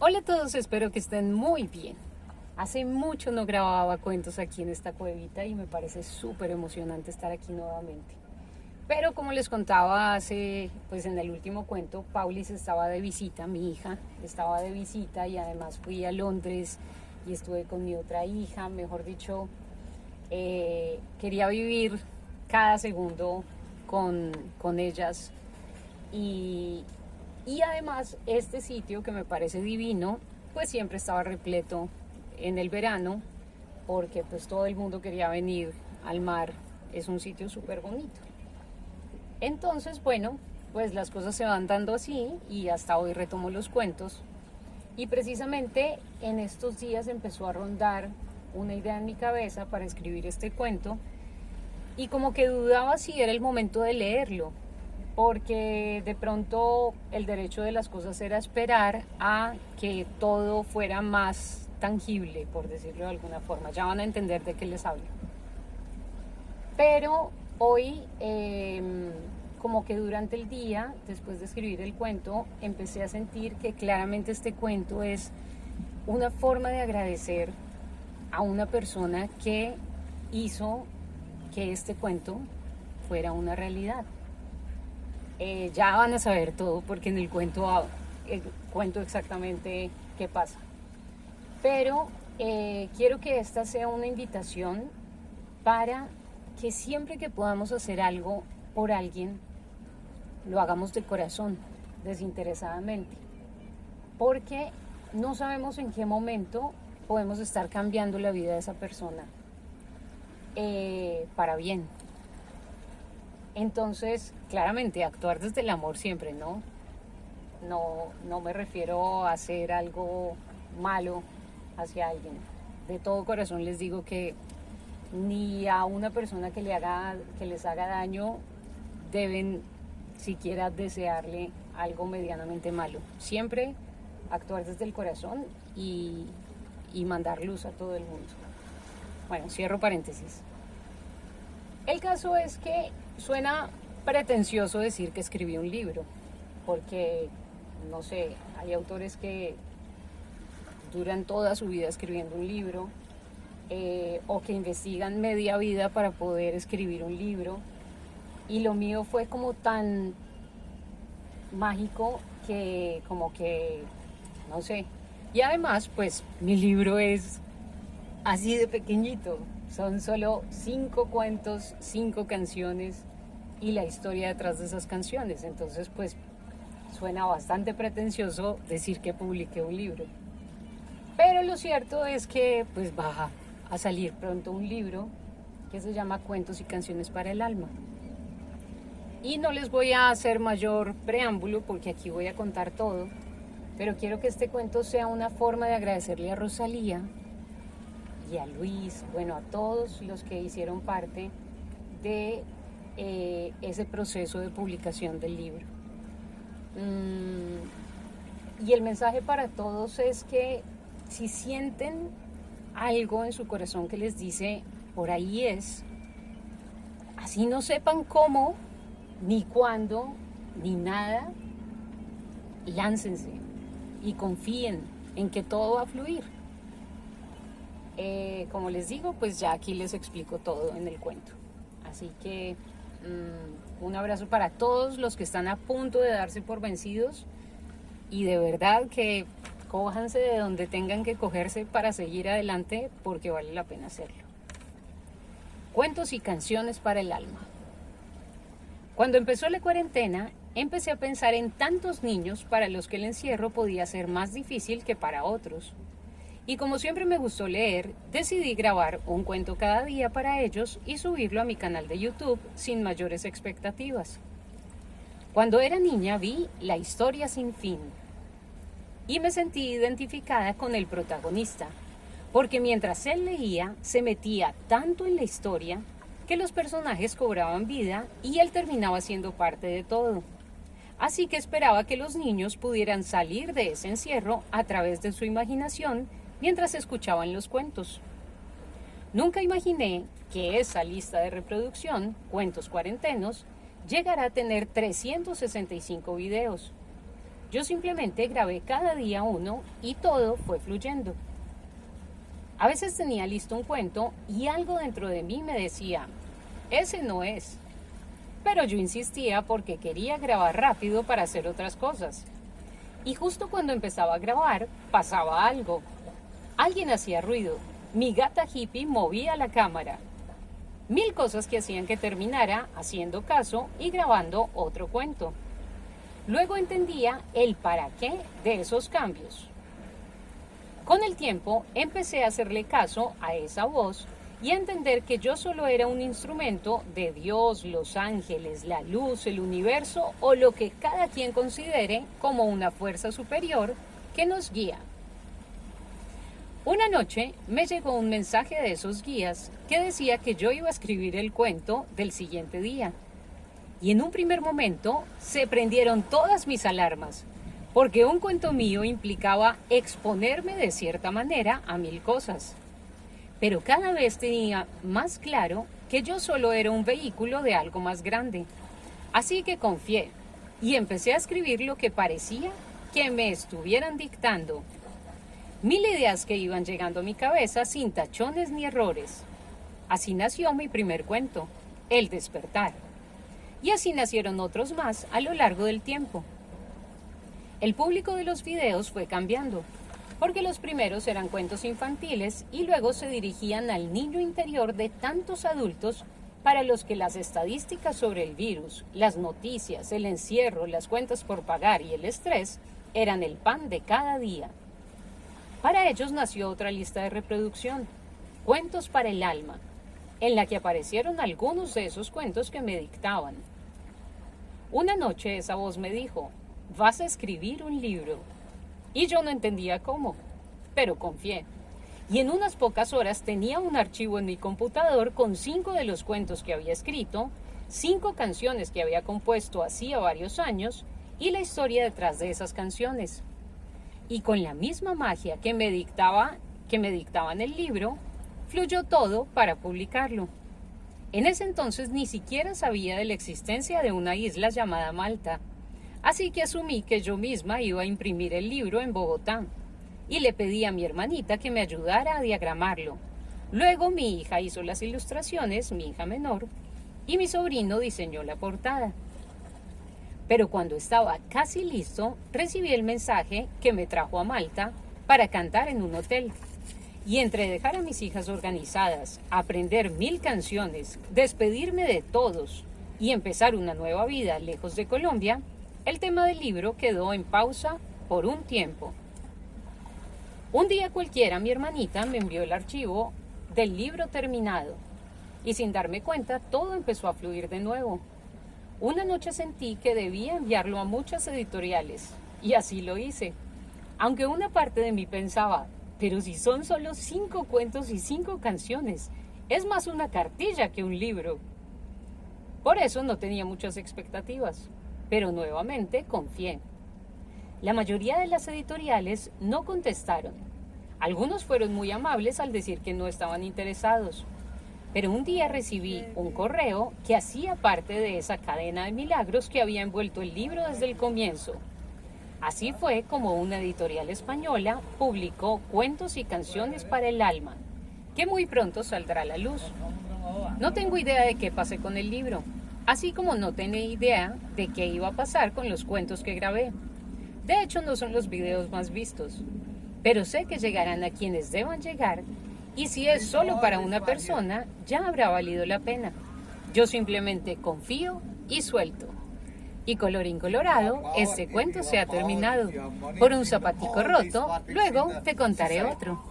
Hola a todos, espero que estén muy bien. Hace mucho no grababa cuentos aquí en esta cuevita y me parece súper emocionante estar aquí nuevamente. Pero como les contaba pues en el último cuento, Paulis estaba de visita, mi hija estaba de visita y además fui a Londres y estuve con mi otra hija, mejor dicho, quería vivir cada segundo con ellas y, y además este sitio que me parece divino, pues siempre estaba repleto en el verano porque pues todo el mundo quería venir al mar, es un sitio súper bonito. Entonces, bueno, pues las cosas se van dando así y hasta hoy retomo los cuentos. Y precisamente en estos días empezó a rondar una idea en mi cabeza para escribir este cuento y como que dudaba si era el momento de leerlo, porque de pronto el derecho de las cosas era esperar a que todo fuera más tangible, por decirlo de alguna forma. Ya van a entender de qué les hablo. Pero hoy, como que durante el día, después de escribir el cuento, empecé a sentir que claramente este cuento es una forma de agradecer a una persona que hizo que este cuento fuera una realidad. Ya van a saber todo porque en el cuento exactamente qué pasa. Pero quiero que esta sea una invitación para que siempre que podamos hacer algo por alguien, lo hagamos de corazón, desinteresadamente. Porque no sabemos en qué momento podemos estar cambiando la vida de esa persona para bien. Entonces, claramente, actuar desde el amor siempre, ¿no? No me refiero a hacer algo malo hacia alguien. De todo corazón les digo que ni a una persona que les haga daño deben siquiera desearle algo medianamente malo. Siempre actuar desde el corazón y mandar luz a todo el mundo. Bueno, cierro paréntesis. El caso es que suena pretencioso decir que escribí un libro, porque, no sé, hay autores que duran toda su vida escribiendo un libro, o que investigan media vida para poder escribir un libro, y lo mío fue como tan mágico que como que, no sé, y además pues mi libro es así de pequeñito, son solo 5 cuentos, 5 canciones y la historia detrás de esas canciones, entonces pues suena bastante pretencioso decir que publiqué un libro. Pero lo cierto es que pues va a salir pronto un libro que se llama Cuentos y Canciones para el Alma. Y no les voy a hacer mayor preámbulo porque aquí voy a contar todo, pero quiero que este cuento sea una forma de agradecerle a Rosalía y a Luis, bueno, a todos los que hicieron parte de ese proceso de publicación del libro. Y el mensaje para todos es que si sienten algo en su corazón que les dice, por ahí es, así no sepan cómo, ni cuándo, ni nada, láncense y confíen en que todo va a fluir. Como les digo, pues ya aquí les explico todo en el cuento. Así que un abrazo para todos los que están a punto de darse por vencidos y de verdad que cójanse de donde tengan que cogerse para seguir adelante porque vale la pena hacerlo. Cuentos y canciones para el alma. Cuando empezó la cuarentena, empecé a pensar en tantos niños para los que el encierro podía ser más difícil que para otros. Y como siempre me gustó leer, decidí grabar un cuento cada día para ellos y subirlo a mi canal de YouTube sin mayores expectativas. Cuando era niña vi La historia sin fin y me sentí identificada con el protagonista, porque mientras él leía se metía tanto en la historia que los personajes cobraban vida y él terminaba siendo parte de todo. Así que esperaba que los niños pudieran salir de ese encierro a través de su imaginación mientras escuchaban los cuentos. Nunca imaginé que esa lista de reproducción, Cuentos Cuarentenos, llegará a tener 365 videos. Yo simplemente grabé cada día uno y todo fue fluyendo. A veces tenía listo un cuento y algo dentro de mí me decía, ese no es. Pero yo insistía porque quería grabar rápido para hacer otras cosas. Y justo cuando empezaba a grabar, pasaba algo. Alguien hacía ruido. Mi gata hippie movía la cámara. 1000 cosas que hacían que terminara haciendo caso y grabando otro cuento. Luego entendía el para qué de esos cambios. Con el tiempo empecé a hacerle caso a esa voz y a entender que yo solo era un instrumento de Dios, los ángeles, la luz, el universo o lo que cada quien considere como una fuerza superior que nos guía. Una noche me llegó un mensaje de esos guías que decía que yo iba a escribir el cuento del siguiente día. Y en un primer momento se prendieron todas mis alarmas, porque un cuento mío implicaba exponerme de cierta manera a 1000 cosas. Pero cada vez tenía más claro que yo solo era un vehículo de algo más grande. Así que confié y empecé a escribir lo que parecía que me estuvieran dictando. 1000 ideas que iban llegando a mi cabeza sin tachones ni errores. Así nació mi primer cuento, El despertar. Y así nacieron otros más a lo largo del tiempo. El público de los videos fue cambiando, porque los primeros eran cuentos infantiles y luego se dirigían al niño interior de tantos adultos para los que las estadísticas sobre el virus, las noticias, el encierro, las cuentas por pagar y el estrés eran el pan de cada día. Para ellos nació otra lista de reproducción, Cuentos para el alma, en la que aparecieron algunos de esos cuentos que me dictaban. Una noche esa voz me dijo, vas a escribir un libro. Y yo no entendía cómo, pero confié. Y en unas pocas horas tenía un archivo en mi computador con 5 de los cuentos que había escrito, 5 canciones que había compuesto hacía varios años y la historia detrás de esas canciones. Y con la misma magia que me dictaba en el libro, fluyó todo para publicarlo. En ese entonces ni siquiera sabía de la existencia de una isla llamada Malta, así que asumí que yo misma iba a imprimir el libro en Bogotá y le pedí a mi hermanita que me ayudara a diagramarlo. Luego mi hija hizo las ilustraciones, mi hija menor, y mi sobrino diseñó la portada. Pero cuando estaba casi listo, recibí el mensaje que me trajo a Malta para cantar en un hotel. Y entre dejar a mis hijas organizadas, aprender 1000 canciones, despedirme de todos y empezar una nueva vida lejos de Colombia, el tema del libro quedó en pausa por un tiempo. Un día cualquiera mi hermanita me envió el archivo del libro terminado y sin darme cuenta todo empezó a fluir de nuevo. Una noche sentí que debía enviarlo a muchas editoriales y así lo hice, aunque una parte de mí pensaba, pero si son solo 5 cuentos y 5 canciones, es más una cartilla que un libro. Por eso no tenía muchas expectativas, pero nuevamente confié. La mayoría de las editoriales no contestaron. Algunos fueron muy amables al decir que no estaban interesados. Pero un día recibí un correo que hacía parte de esa cadena de milagros que había envuelto el libro desde el comienzo. Así fue como una editorial española publicó Cuentos y canciones para el alma, que muy pronto saldrá a la luz. No tengo idea de qué pasé con el libro, así como no tenía idea de qué iba a pasar con los cuentos que grabé. De hecho, no son los videos más vistos, pero sé que llegarán a quienes deban llegar. Y si es solo para una persona, ya habrá valido la pena. Yo simplemente confío y suelto. Y colorín colorado, este cuento se ha terminado. Por un zapatico roto, luego te contaré otro.